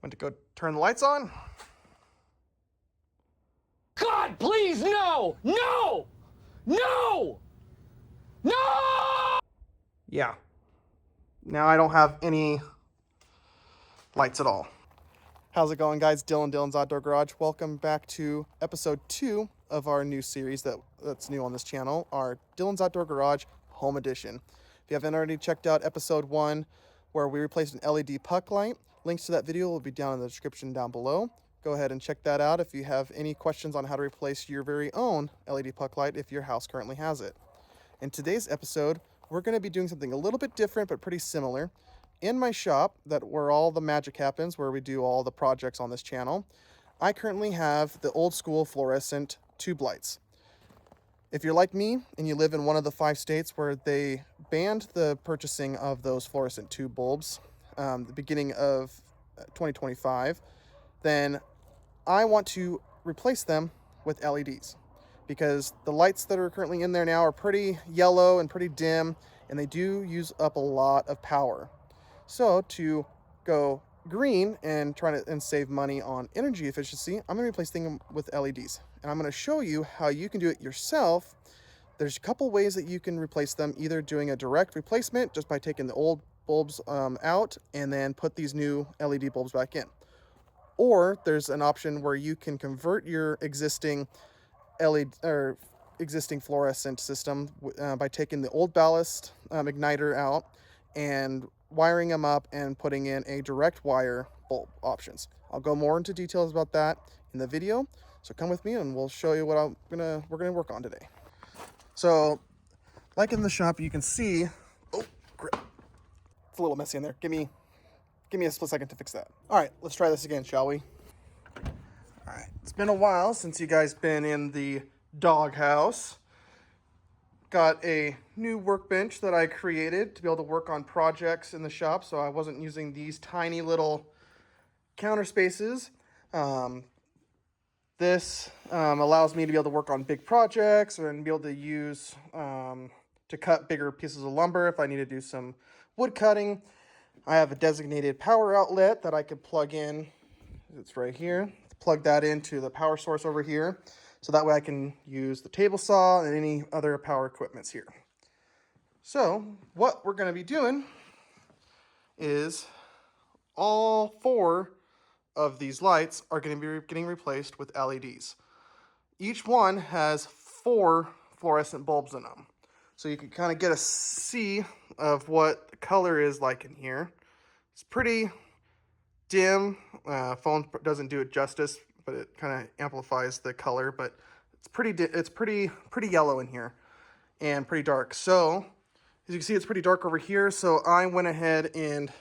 Went to go turn the lights on. God, please, no! No! No! No! Yeah. Now I don't have any lights at all. How's it going, guys? Dylan's Outdoor Garage. Welcome back to episode 2 of our new series that's new on this channel, our Dylan's Outdoor Garage Home Edition. If you haven't already checked out episode 1, where we replaced an LED puck light, links to that video will be down in the description down below. Go ahead and check that out if you have any questions on how to replace your very own LED puck light if your house currently has it. In today's episode, we're going to be doing something a little bit different but pretty similar. In my shop, where all the magic happens, where we do all the projects on this channel, I currently have the old school fluorescent tube lights. If you're like me and you live in one of the 5 states where they banned the purchasing of those fluorescent tube bulbs the beginning of 2025, then I want to replace them with LEDs, because the lights that are currently in there now are pretty yellow and pretty dim, and they do use up a lot of power. So to go green and try to save money on energy efficiency, I'm going to replace them with LEDs. And I'm going to show you how you can do it yourself. There's a couple ways that you can replace them, either doing a direct replacement just by taking the old bulbs out and then put these new LED bulbs back in. Or there's an option where you can convert your existing LED or existing fluorescent system by taking the old ballast igniter out and wiring them up and putting in a direct wire bulb options. I'll go more into details about that in the video, so come with me and we'll show you what we're gonna work on today. So, like in the shop, you can see, oh, crap. It's a little messy in there. Give me a split second to fix that. All right, let's try this again, shall we? All right, it's been a while since you guys been in the doghouse. Got a new workbench that I created to be able to work on projects in the shop, so I wasn't using these tiny little counter spaces. This allows me to be able to work on big projects and be able to use to cut bigger pieces of lumber if I need to do some wood cutting. I have a designated power outlet that I could plug in. It's right here. Plug that into the power source over here, so that way I can use the table saw and any other power equipments here. So what we're going to be doing is all 4 of these lights are going to be getting replaced with LEDs. Each one has 4 fluorescent bulbs in them. So you can kind of get a see of what the color is like in here. It's pretty dim. Phone doesn't do it justice, but it kind of amplifies the color, but it's pretty yellow in here and pretty dark. So as you can see, it's pretty dark over here. So I went ahead and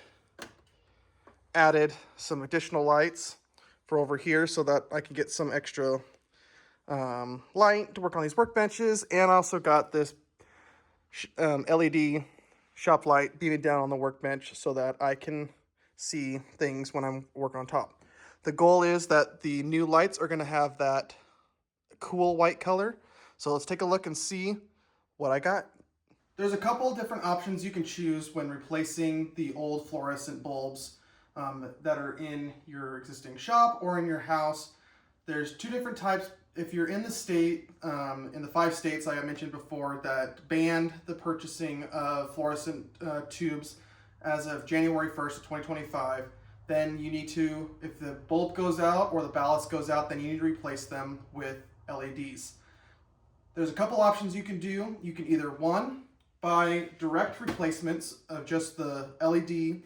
added some additional lights for over here so that I can get some extra light to work on these workbenches. And I also got this LED shop light beaming down on the workbench so that I can see things when I'm working on top. The goal is that the new lights are going to have that cool white color. So let's take a look and see what I got. There's a couple of different options you can choose when replacing the old fluorescent bulbs that are in your existing shop or in your house. There's 2 different types. If you're in the state, in the 5 states like I mentioned before that banned the purchasing of fluorescent tubes as of January 1st of 2025, then you need to, if the bulb goes out or the ballast goes out, then you need to replace them with LEDs. There's a couple options you can do. You can either, 1, buy direct replacements of just the LED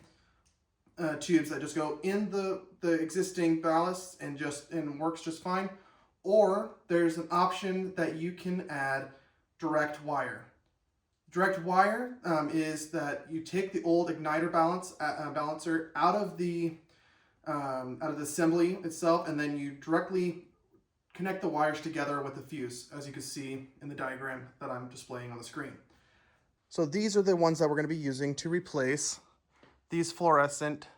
tubes that just go in the existing ballast and works just fine. Or there's an option that you can add direct wire. Direct wire is that you take the old igniter balancer out of the assembly itself, and then you directly connect the wires together with the fuse, as you can see in the diagram that I'm displaying on the screen. So these are the ones that we're going to be using to replace these fluorescent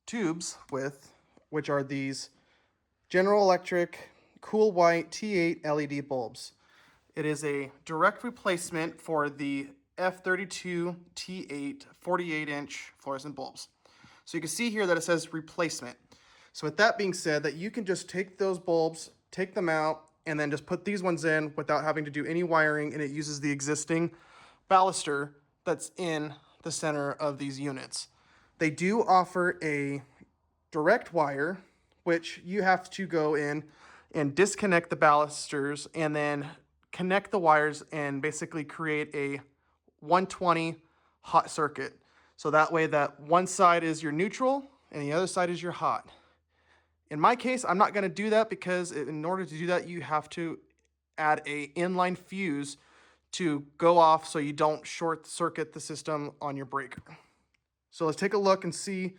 tubes with, which are these General Electric Cool White T8 LED bulbs. It is a direct replacement for the F32 T8 48-inch fluorescent bulbs. So you can see here that it says replacement. So with that being said, that you can just take those bulbs, take them out, and then just put these ones in without having to do any wiring, and it uses the existing baluster that's in the center of these units. They do offer a direct wire, which you have to go in and disconnect the balusters and then connect the wires and basically create a 120 hot circuit. So that way that one side is your neutral and the other side is your hot. In my case, I'm not going to do that because in order to do that, you have to add a inline fuse to go off so you don't short circuit the system on your breaker. So let's take a look and see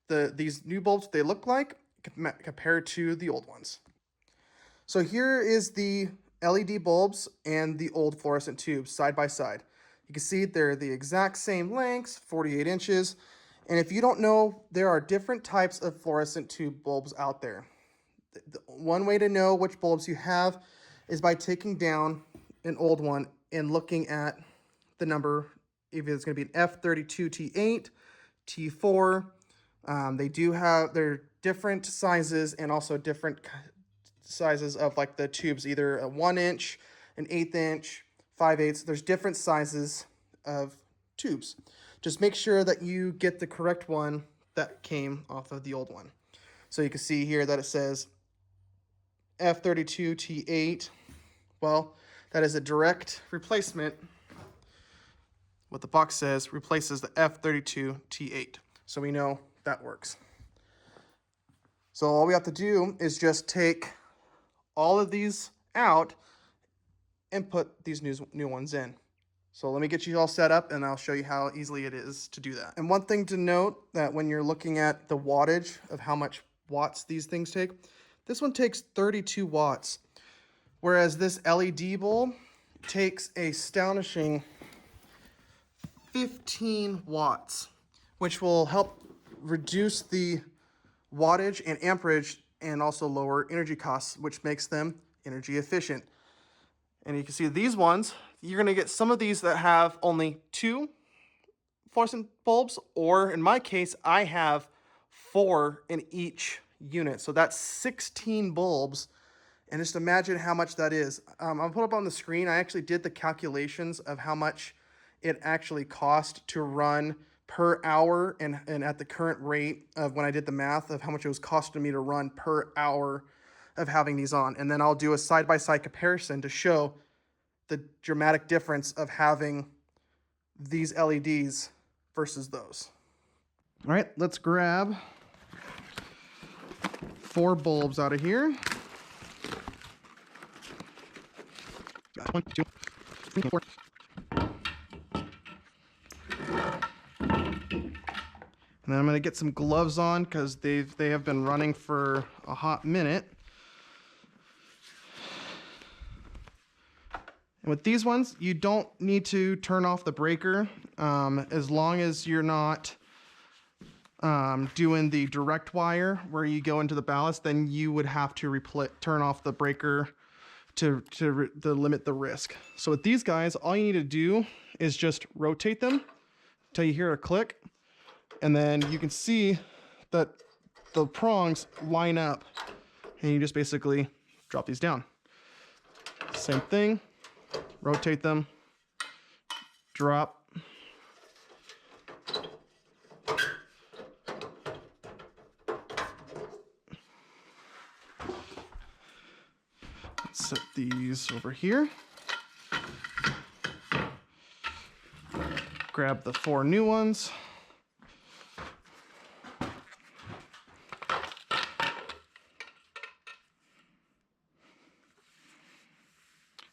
these new bulbs, they look like compared to the old ones. So here is the LED bulbs and the old fluorescent tubes side by side. You can see they're the exact same lengths, 48 inches. And if you don't know, there are different types of fluorescent tube bulbs out there. One way to know which bulbs you have is by taking down an old one and looking at the number, if it's going to be an F32T8, T4. They do have, they're different sizes and also different sizes of like the tubes, either a 1 inch, an 1/8 inch, 5/8. There's different sizes of tubes. Just make sure that you get the correct one that came off of the old one. So you can see here that it says F32T8. Well, that is a direct replacement. What the box says replaces the F32T8. So we know that works. So all we have to do is just take all of these out and put these new ones in. So let me get you all set up and I'll show you how easily it is to do that. And one thing to note, that when you're looking at the wattage of how much watts these things take, this one takes 32 watts, whereas this LED bulb takes a astonishing 15 watts, which will help reduce the wattage and amperage and also lower energy costs, which makes them energy efficient. And you can see these ones, you're going to get some of these that have only 2 fluorescent bulbs, or in my case, I have 4 in each unit. So that's 16 bulbs. And just imagine how much that is. I'll put up on the screen. I actually did the calculations of how much it actually cost to run per hour, and at the current rate of when I did the math of how much it was costing me to run per hour of having these on. And then I'll do a side-by-side comparison to show the dramatic difference of having these LEDs versus those. All right, let's grab 4 bulbs out of here. Got 1, 2, 3, 4. And then I'm going to get some gloves on because they have been running for a hot minute. And with these ones, you don't need to turn off the breaker as long as you're not doing the direct wire where you go into the ballast. Then you would have to turn off the breaker to limit the risk. So with these guys, all you need to do is just rotate them until you hear a click. And then you can see that the prongs line up, and you just basically drop these down. Same thing, rotate them, drop. Let's set these over here. Grab the 4 new ones.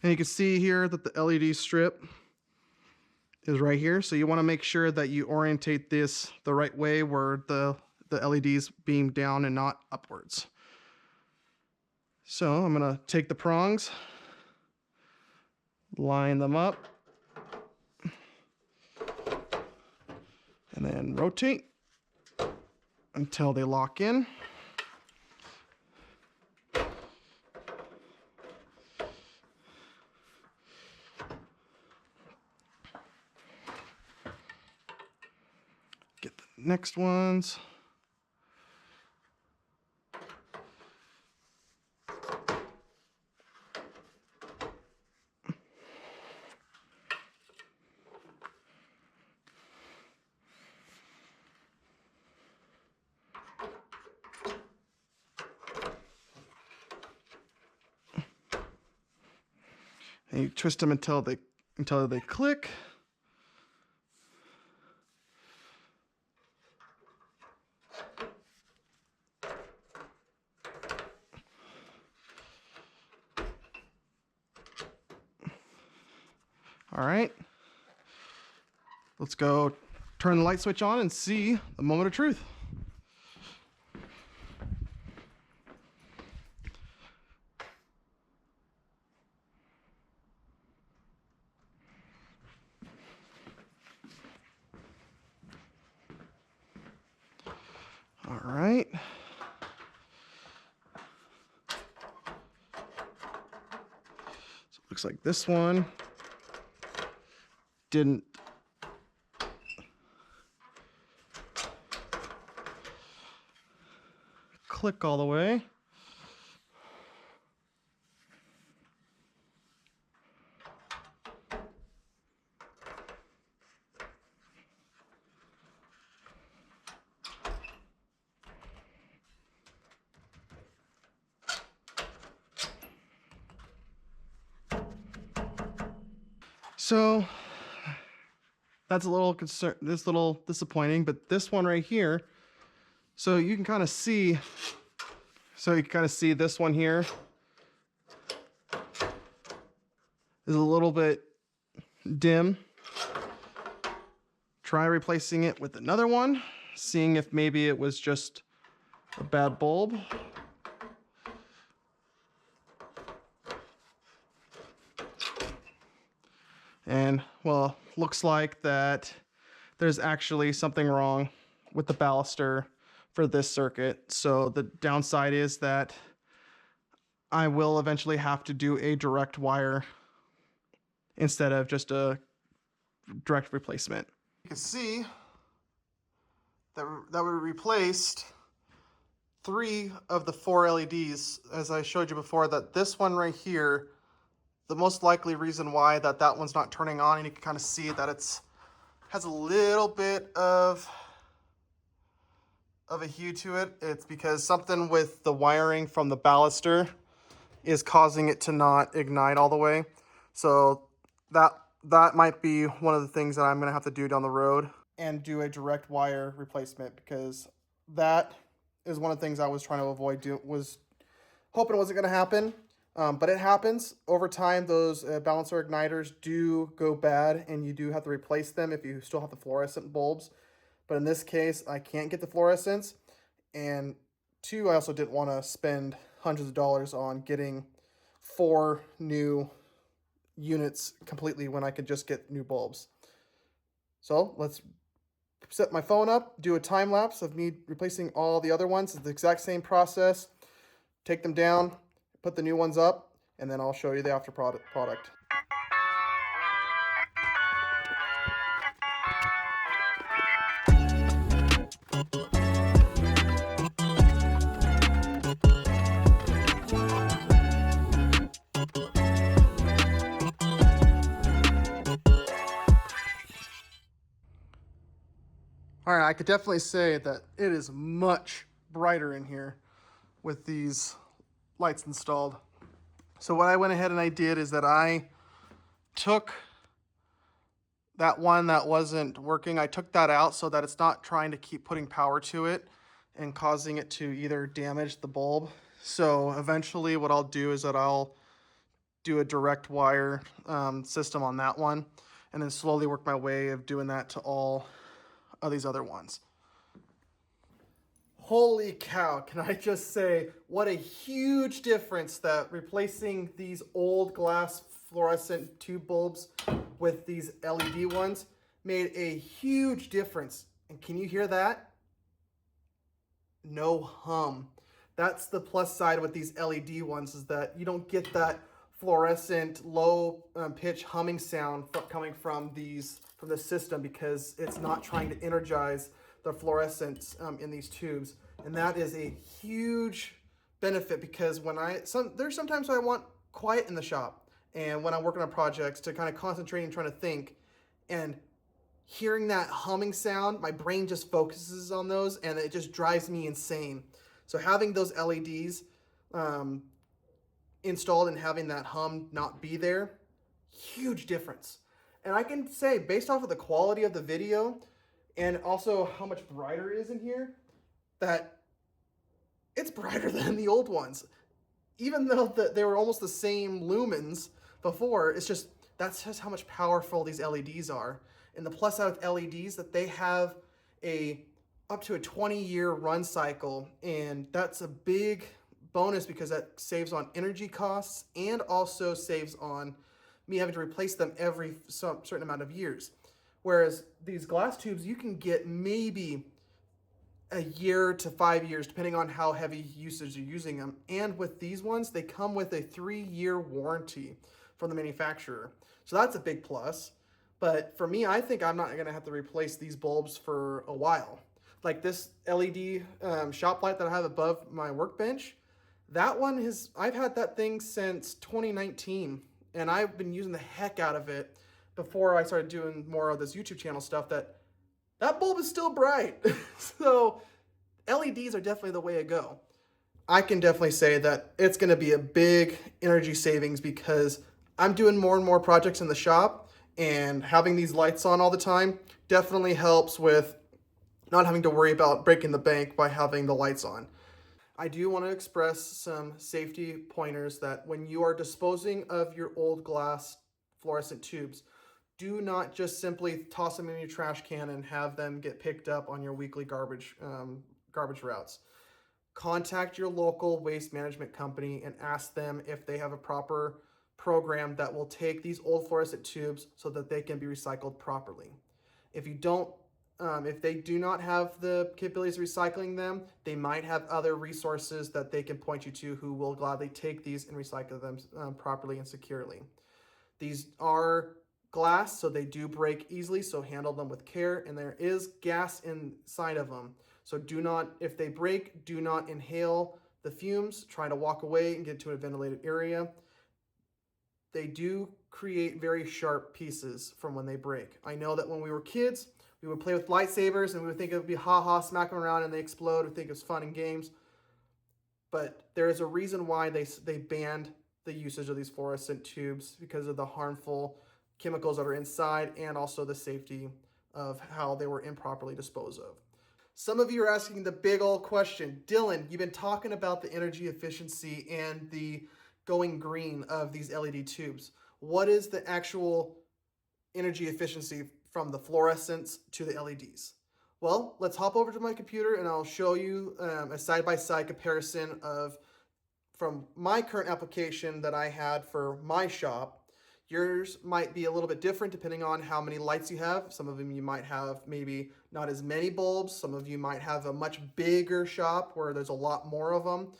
And you can see here that the LED strip is right here. So you want to make sure that you orientate this the right way where the LEDs beam down and not upwards. So I'm going to take the prongs, line them up, and then rotate until they lock in. next ones. And you twist them until they click. All right. Let's go turn the light switch on and see the moment of truth. All right. So it looks like this one didn't click all the way. So that's a little concern, this little disappointing, but this one right here, so you can kind of see, this one here is a little bit dim. Try replacing it with another one, seeing if maybe it was just a bad bulb. And well, looks like that there's actually something wrong with the baluster for this circuit. So the downside is that I will eventually have to do a direct wire instead of just a direct replacement. You can see that we replaced 3 of the 4 LEDs, as I showed you before, that this one right here, the most likely reason why that one's not turning on, and you can kind of see that has a little bit of a hue to it. It's because something with the wiring from the baluster is causing it to not ignite all the way. So that might be one of the things that I'm gonna have to do down the road, and do a direct wire replacement, because that is one of the things I was trying to avoid. Was hoping it wasn't gonna happen. But it happens over time. Those balancer igniters do go bad, and you do have to replace them if you still have the fluorescent bulbs. But in this case, I can't get the fluorescents. And 2, I also didn't want to spend hundreds of dollars on getting 4 new units completely when I could just get new bulbs. So let's set my phone up, do a time lapse of me replacing all the other ones. It's the exact same process. Take them down, put the new ones up, and then I'll show you the after product. All right, I could definitely say that it is much brighter in here with these lights installed. So what I went ahead and I did is that I took that one that wasn't working, I took that out so that it's not trying to keep putting power to it and causing it to either damage the bulb. So eventually what I'll do is that I'll do a direct wire system on that one, and then slowly work my way of doing that to all of these other ones. Holy cow, can I just say, what a huge difference that replacing these old glass fluorescent tube bulbs with these LED ones made a huge difference. And can you hear that? No hum. That's the plus side with these LED ones, is that you don't get that fluorescent low pitch humming sound coming from the system, because it's not trying to energize the fluorescents in these tubes, and that is a huge benefit because there's sometimes I want quiet in the shop, and when I'm working on projects to kind of concentrate and trying to think, and hearing that humming sound, my brain just focuses on those, and it just drives me insane. So having those LEDs installed and having that hum not be there, huge difference. And I can say, based off of the quality of the video and also how much brighter it is in here, that it's brighter than the old ones. Even though they were almost the same lumens before, that's just how much powerful these LEDs are. And the plus side with LEDs that they have up to a 20-year run cycle, and that's a big bonus because that saves on energy costs and also saves on me having to replace them every certain amount of years. Whereas these glass tubes, you can get maybe a year to 5 years, depending on how heavy usage you're using them. And with these ones, they come with a 3-year warranty from the manufacturer. So that's a big plus. But for me, I think I'm not gonna have to replace these bulbs for a while. Like this LED shop light that I have above my workbench, I've had that thing since 2019, and I've been using the heck out of it before I started doing more of this YouTube channel stuff. That bulb is still bright. So LEDs are definitely the way to go. I can definitely say that it's gonna be a big energy savings because I'm doing more and more projects in the shop, and having these lights on all the time definitely helps with not having to worry about breaking the bank by having the lights on. I do want to express some safety pointers that when you are disposing of your old glass fluorescent tubes, do not just simply toss them in your trash can and have them get picked up on your weekly garbage routes. Contact your local waste management company and ask them if they have a proper program that will take these old fluorescent tubes so that they can be recycled properly. If they do not have the capabilities of recycling them, they might have other resources that they can point you to who will gladly take these and recycle them properly and securely. These are glass, so they do break easily, so handle them with care, and there is gas inside of them. So if they break, do not inhale the fumes. Try to walk away and get to a ventilated area. They do create very sharp pieces from when they break. I know that when we were kids, we would play with lightsabers and we would think it would be ha-ha, smack them around and they explode. We think it's fun and games. But there is a reason why they banned the usage of these fluorescent tubes, because of the harmful chemicals that are inside and also the safety of how they were improperly disposed of. Some of you are asking the big old question, Dylan, you've been talking about the energy efficiency and the going green of these LED tubes. What is the actual energy efficiency from the fluorescents to the LEDs? Well, let's hop over to my computer and I'll show you a side-by-side comparison from my current application that I had for my shop. Yours might be a little bit different depending on how many lights you have. Some of them you might have maybe not as many bulbs. Some of you might have a much bigger shop where there's a lot more of them.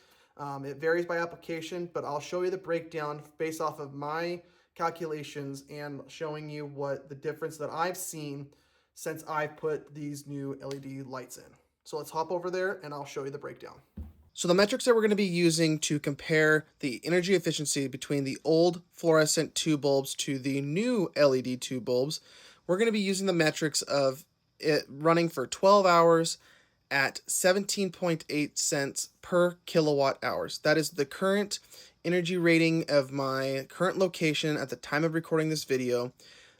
It varies by application, but I'll show you the breakdown based off of my calculations and showing you what the difference that I've seen since I've put these new LED lights in. So let's hop over there and I'll show you the breakdown. So the metrics that we're going to be using to compare the energy efficiency between the old fluorescent tube bulbs to the new LED tube bulbs, we're going to be using the metrics of it running for 12 hours at 17.8 cents per kilowatt hours. That is the current energy rating of my current location at the time of recording this video.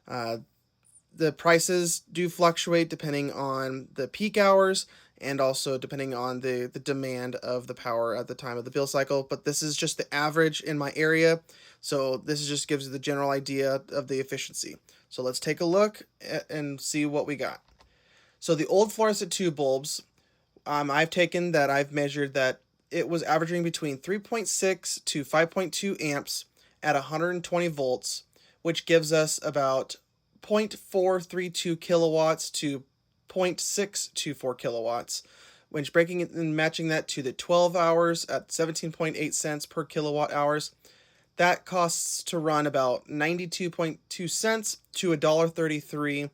The prices do fluctuate depending on the peak hours and also depending on the demand of the power at the time of the bill cycle. But this is just the average in my area. So this just gives you the general idea of the efficiency. So let's take a look and see what we got. So the old fluorescent tube bulbs, I've measured that it was averaging between 3.6 to 5.2 amps at 120 volts, which gives us about 0.432 kilowatts to 0.624 kilowatts, which breaking it and matching that to the 12 hours at 17.8 cents per kilowatt hours, that costs to run about 92.2 cents to $1.33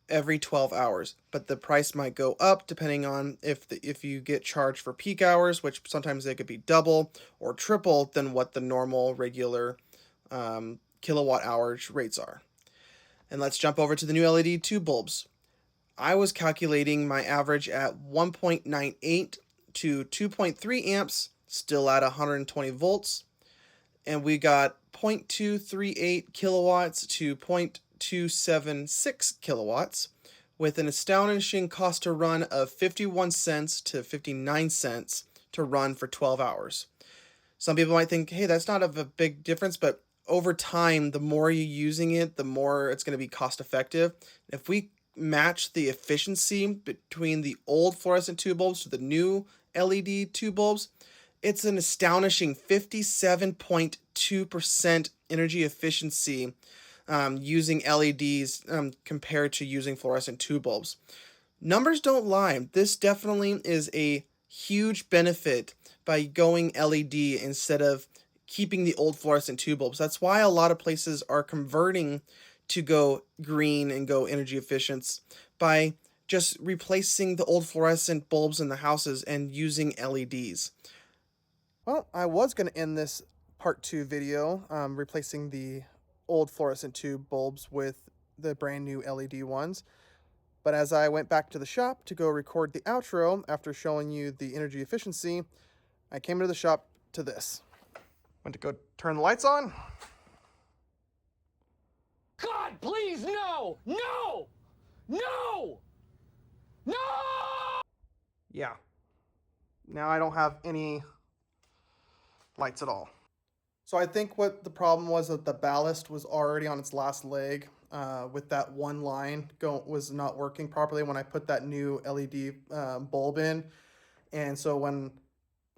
every 12 hours, but the price might go up depending on if you get charged for peak hours, which sometimes they could be double or triple than what the normal regular kilowatt hours rates are. And let's jump over to the new LED tube bulbs. I was calculating my average at 1.98 to 2.3 amps, still at 120 volts, and we got 0.238 kilowatts to 0.276 kilowatts, with an astonishing cost to run of 51 cents to 59 cents to run for 12 hours. Some people might think, hey, that's not of a big difference, but over time, the more you're using it, the more it's going to be cost effective. If we match the efficiency between the old fluorescent tube bulbs to the new LED tube bulbs, it's an astonishing 57.2% energy efficiency using LEDs compared to using fluorescent tube bulbs. Numbers don't lie. This definitely is a huge benefit by going LED instead of keeping the old fluorescent tube bulbs. That's why a lot of places are converting to go green and go energy efficient by just replacing the old fluorescent bulbs in the houses and using LEDs. Well, I was going to end this part 2 video replacing the old fluorescent tube bulbs with the brand new LED ones. But as I went back to the shop to go record the outro after showing you the energy efficiency, I came to the shop to this. Went to go turn the lights on. God, please, no! No! No! No! Yeah. Now I don't have any lights at all. So I think what the problem was that the ballast was already on its last leg with that one line was not working properly when I put that new LED bulb in. And so when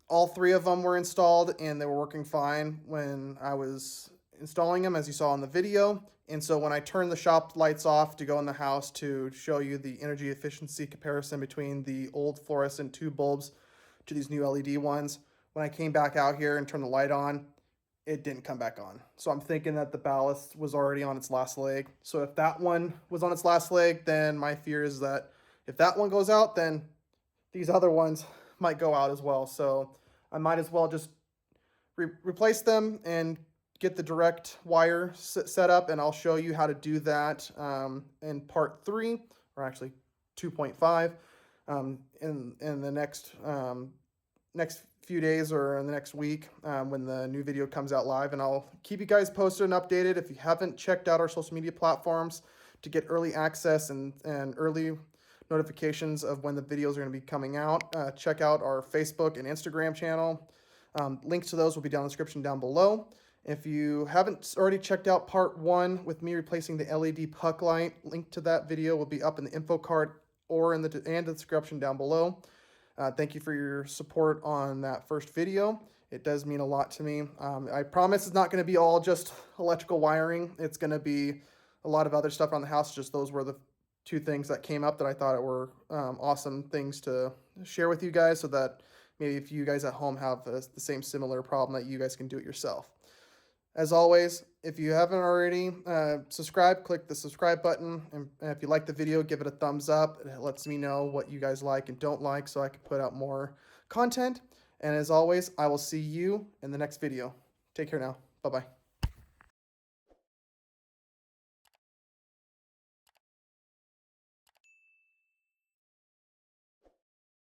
all 3 of them were installed and they were working fine when I was installing them, as you saw in the video. And so when I turned the shop lights off to go in the house to show you the energy efficiency comparison between the old fluorescent tube bulbs to these new LED ones, when I came back out here and turned the light on, it didn't come back on. So I'm thinking that the ballast was already on its last leg. So if that one was on its last leg, then my fear is that if that one goes out, then these other ones might go out as well. So I might as well just replace them and get the direct wire set up, and I'll show you how to do that in part 3, or actually 2.5, in the next few days or in the next week when the new video comes out live. And I'll keep you guys posted and updated. If you haven't checked out our social media platforms to get early access and early notifications of when the videos are going to be coming out, check out our Facebook and Instagram channel. Links to those will be down in the description down below. If you haven't already checked out part 1 with me replacing the LED puck light, link to that video will be up in the info card or in the description down below. Thank you for your support on that first video. It does mean a lot to me. I promise it's not going to be all just electrical wiring. It's going to be a lot of other stuff around the house. Just those were the 2 things that came up that I thought were awesome things to share with you guys, so that maybe if you guys at home have the same similar problem, that you guys can do it yourself. As always, if you haven't already subscribed, click the subscribe button. And if you like the video, give it a thumbs up. It lets me know what you guys like and don't like, so I can put out more content. And as always, I will see you in the next video. Take care now. Bye-bye.